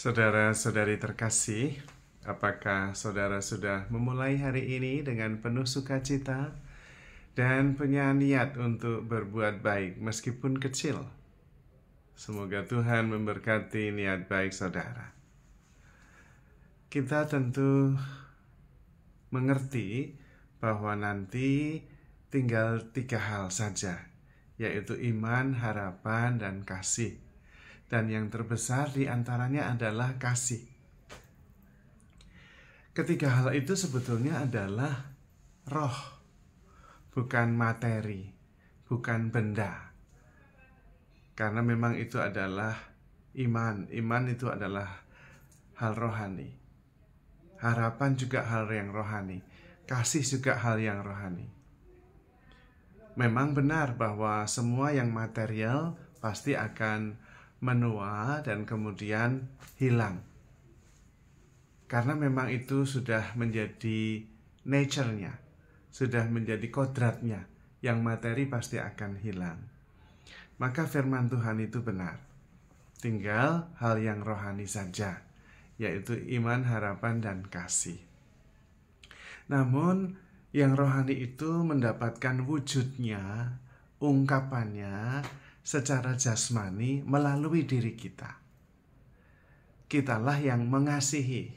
Saudara-saudari terkasih, apakah saudara sudah memulai hari ini dengan penuh sukacita dan punya niat untuk berbuat baik meskipun kecil? Semoga Tuhan memberkati niat baik saudara. Kita tentu mengerti bahwa nanti tinggal 3 hal saja, yaitu iman, harapan, dan kasih. Dan yang terbesar di antaranya adalah kasih. Ketiga hal itu sebetulnya adalah roh, bukan materi, bukan benda. Karena memang itu adalah iman. Iman itu adalah hal rohani. Harapan juga hal yang rohani. Kasih juga hal yang rohani. Memang benar bahwa semua yang material pasti akan menua dan kemudian hilang. Karena memang itu sudah menjadi nature-nya, sudah menjadi kodratnya. Yang materi pasti akan hilang. Maka firman Tuhan itu benar. Tinggal hal yang rohani saja, yaitu iman, harapan, dan kasih. Namun yang rohani itu mendapatkan wujudnya, ungkapannya secara jasmani melalui diri kita. Kitalah yang mengasihi.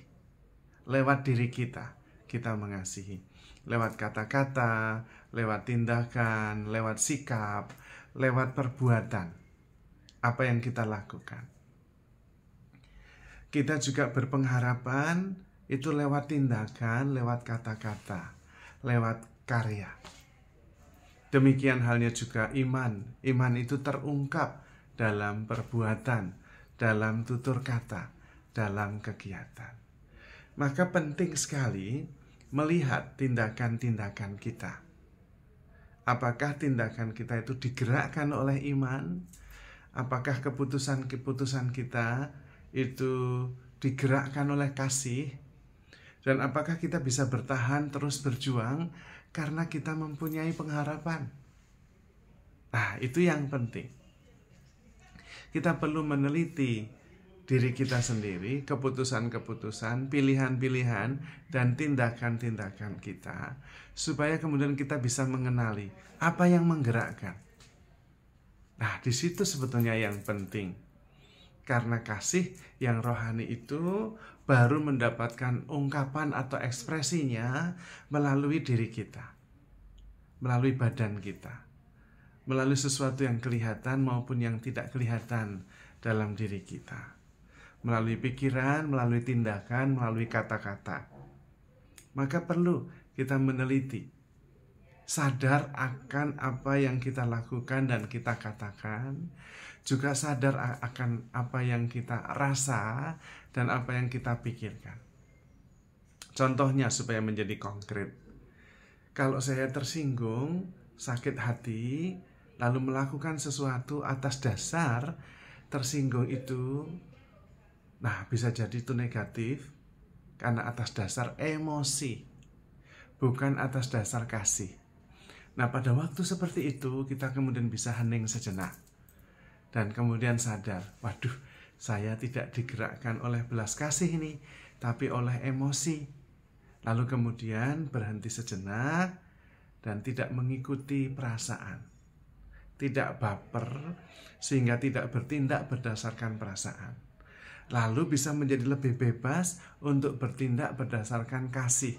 Lewat diri kita, kita mengasihi. Lewat kata-kata, lewat tindakan, lewat sikap, lewat perbuatan. Apa yang kita lakukan. Kita juga berpengharapan itu lewat tindakan, lewat kata-kata, lewat karya. Demikian halnya juga iman. Iman itu terungkap dalam perbuatan, dalam tutur kata, dalam kegiatan. Maka penting sekali melihat tindakan-tindakan kita. Apakah tindakan kita itu digerakkan oleh iman? Apakah keputusan-keputusan kita itu digerakkan oleh kasih? Dan apakah kita bisa bertahan terus berjuang karena kita mempunyai pengharapan? Nah, itu yang penting. Kita perlu meneliti diri kita sendiri, keputusan-keputusan, pilihan-pilihan, dan tindakan-tindakan kita, supaya kemudian kita bisa mengenali apa yang menggerakkan. Nah, di situ sebetulnya yang penting. Karena kasih yang rohani itu baru mendapatkan ungkapan atau ekspresinya melalui diri kita, melalui badan kita, melalui sesuatu yang kelihatan maupun yang tidak kelihatan dalam diri kita, melalui pikiran, melalui tindakan, melalui kata-kata. Maka perlu kita meneliti, sadar akan apa yang kita lakukan dan kita katakan, juga sadar akan apa yang kita rasa dan apa yang kita pikirkan. Contohnya supaya menjadi konkret. Kalau saya tersinggung, sakit hati, lalu melakukan sesuatu atas dasar tersinggung itu, nah bisa jadi itu negatif karena atas dasar emosi, bukan atas dasar kasih. Nah, pada waktu seperti itu kita kemudian bisa hening sejenak. Dan kemudian sadar, waduh, saya tidak digerakkan oleh belas kasih ini, tapi oleh emosi. Lalu kemudian berhenti sejenak dan tidak mengikuti perasaan. Tidak baper, sehingga tidak bertindak berdasarkan perasaan. Lalu bisa menjadi lebih bebas untuk bertindak berdasarkan kasih.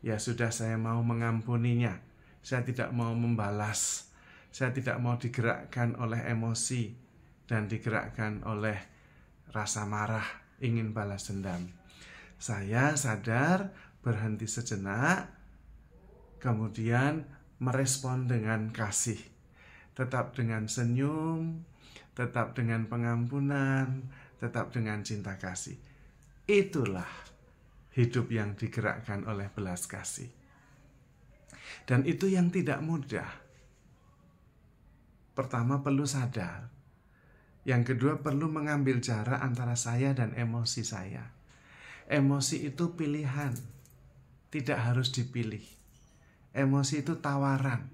Ya sudah, saya mau mengampuninya. Saya tidak mau membalas. Saya tidak mau digerakkan oleh emosi dan digerakkan oleh rasa marah, ingin balas dendam. Saya sadar, berhenti sejenak, kemudian merespon dengan kasih. Tetap dengan senyum, tetap dengan pengampunan, tetap dengan cinta kasih. Itulah hidup yang digerakkan oleh belas kasih. Dan itu yang tidak mudah. Pertama perlu sadar. Yang kedua perlu mengambil jarak antara saya dan emosi saya. Emosi itu pilihan, tidak harus dipilih. Emosi itu tawaran,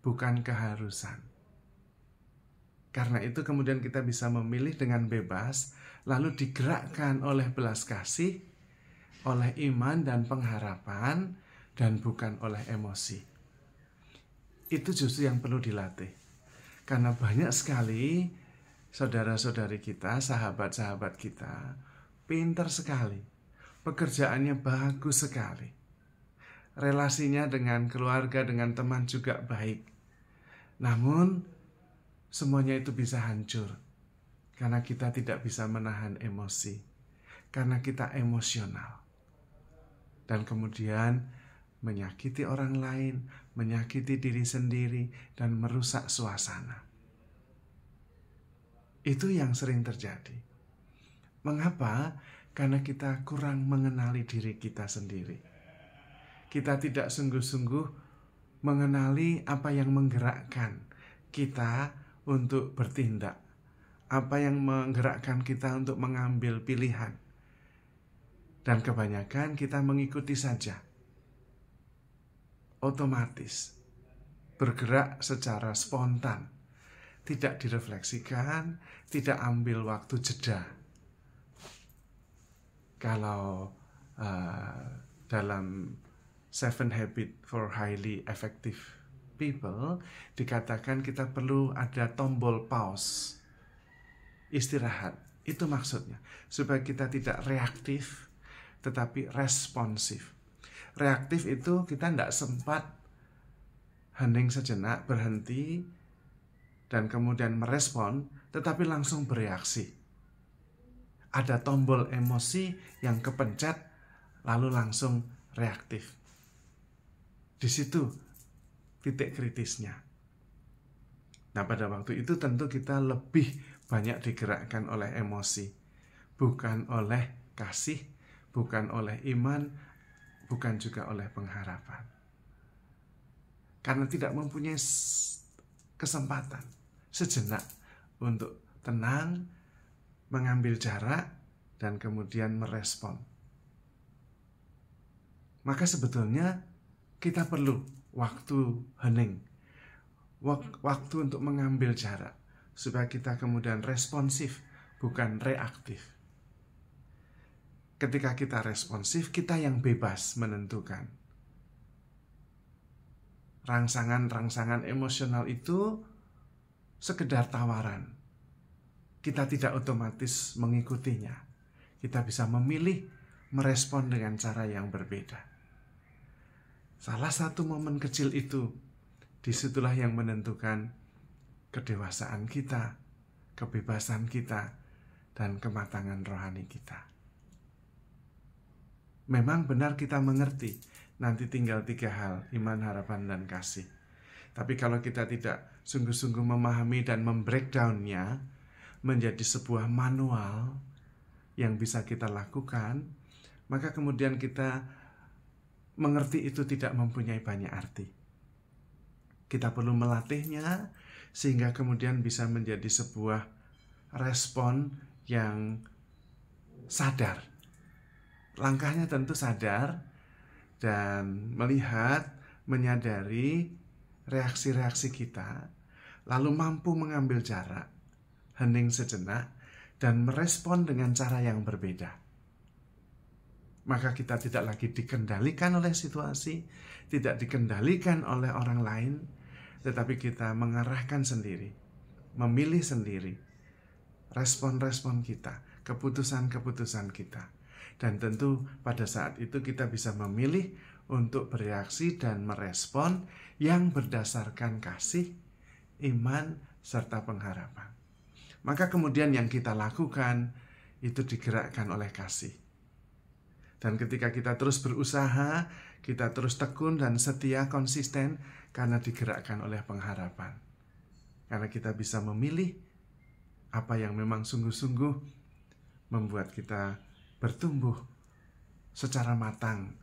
bukan keharusan. Karena itu kemudian kita bisa memilih dengan bebas, lalu digerakkan oleh belas kasih, oleh iman dan pengharapan, dan bukan oleh emosi. Itu justru yang perlu dilatih. Karena banyak sekali saudara-saudari kita, sahabat-sahabat kita, pintar sekali. Pekerjaannya bagus sekali. Relasinya dengan keluarga, dengan teman juga baik. Namun, semuanya itu bisa hancur. Karena kita tidak bisa menahan emosi. Karena kita emosional. Dan kemudian menyakiti orang lain, menyakiti diri sendiri, dan merusak suasana. Itu yang sering terjadi. Mengapa? Karena kita kurang mengenali diri kita sendiri. Kita tidak sungguh-sungguh mengenali apa yang menggerakkan kita untuk bertindak, apa yang menggerakkan kita untuk mengambil pilihan. Dan kebanyakan kita mengikuti saja, otomatis, bergerak secara spontan, tidak direfleksikan, tidak ambil waktu jeda. Kalau dalam 7 Habits for Highly Effective People dikatakan kita perlu ada tombol pause, istirahat. Itu maksudnya, supaya kita tidak reaktif, tetapi responsif. Reaktif itu kita tidak sempat hening sejenak, berhenti, dan kemudian merespon, tetapi langsung bereaksi. Ada tombol emosi yang kepencet, lalu langsung reaktif. Di situ titik kritisnya. Nah, pada waktu itu tentu kita lebih banyak digerakkan oleh emosi, bukan oleh kasih, bukan oleh iman, bukan juga oleh pengharapan. Karena tidak mempunyai kesempatan sejenak untuk tenang, mengambil jarak, dan kemudian merespon. Maka sebetulnya kita perlu waktu hening, waktu untuk mengambil jarak, supaya kita kemudian responsif, bukan reaktif. Ketika kita responsif, kita yang bebas menentukan. Rangsangan-rangsangan emosional itu sekedar tawaran. Kita tidak otomatis mengikutinya. Kita bisa memilih merespon dengan cara yang berbeda. Salah satu momen kecil itu, disitulah yang menentukan kedewasaan kita, kebebasan kita, dan kematangan rohani kita. Memang benar kita mengerti, nanti tinggal 3 hal, iman, harapan, dan kasih. Tapi kalau kita tidak sungguh-sungguh memahami dan membreakdownnya menjadi sebuah manual yang bisa kita lakukan, maka kemudian kita mengerti itu tidak mempunyai banyak arti. Kita perlu melatihnya sehingga kemudian bisa menjadi sebuah respon yang sadar. Langkahnya tentu sadar dan melihat, menyadari reaksi-reaksi kita, lalu mampu mengambil jarak, hening sejenak, dan merespon dengan cara yang berbeda. Maka kita tidak lagi dikendalikan oleh situasi, tidak dikendalikan oleh orang lain, tetapi kita mengarahkan sendiri, memilih sendiri, respon-respon kita, keputusan-keputusan kita. Dan tentu pada saat itu kita bisa memilih untuk bereaksi dan merespon yang berdasarkan kasih, iman, serta pengharapan. Maka kemudian yang kita lakukan itu digerakkan oleh kasih. Dan ketika kita terus berusaha, kita terus tekun dan setia, konsisten, karena digerakkan oleh pengharapan. Karena kita bisa memilih apa yang memang sungguh-sungguh membuat kita bertumbuh secara matang,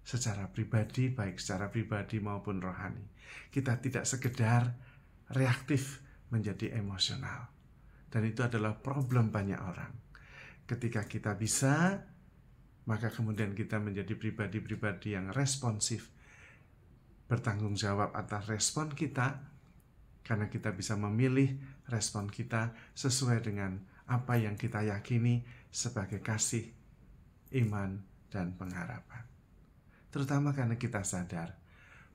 secara pribadi, baik secara pribadi maupun rohani. Kita tidak sekedar reaktif menjadi emosional. Dan itu adalah problem banyak orang. Ketika kita bisa, maka kemudian kita menjadi pribadi-pribadi yang responsif, bertanggung jawab atas respon kita, karena kita bisa memilih respon kita sesuai dengan apa yang kita yakini sebagai kasih, iman, dan pengharapan. Terutama karena kita sadar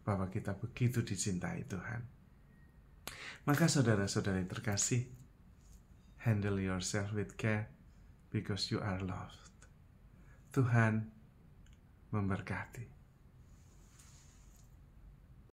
bahwa kita begitu dicintai Tuhan. Maka saudara-saudari terkasih, handle yourself with care because you are loved. Tuhan memberkati.